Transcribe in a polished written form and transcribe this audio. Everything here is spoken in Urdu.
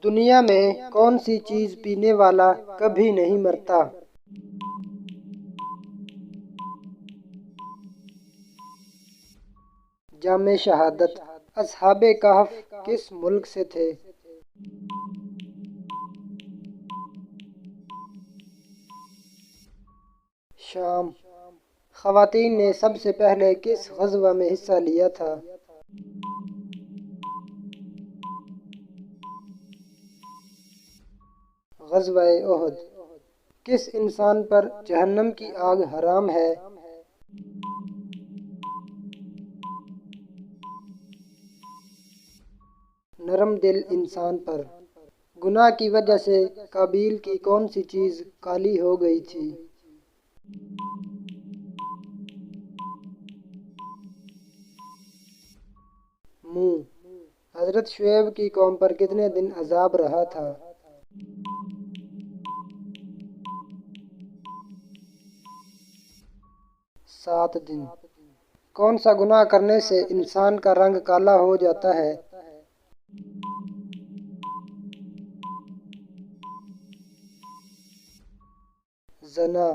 دنیا میں کون سی چیز پینے والا کبھی نہیں مرتا؟ جام شہادت۔ اصحاب کہف کس ملک سے تھے؟ شام۔ خواتین نے سب سے پہلے کس غزوہ میں حصہ لیا تھا؟ غزوہ احد۔ کس انسان پر جہنم کی آگ حرام ہے؟ نرم دل انسان پر۔ گناہ کی وجہ سے قابیل کی کون سی چیز کالی ہو گئی تھی؟ منہ۔ حضرت شعیب کی قوم پر کتنے دن عذاب رہا تھا؟ 7 دن۔ کون سا گناہ کرنے سے انسان کا رنگ کالا ہو جاتا ہے؟ زنا۔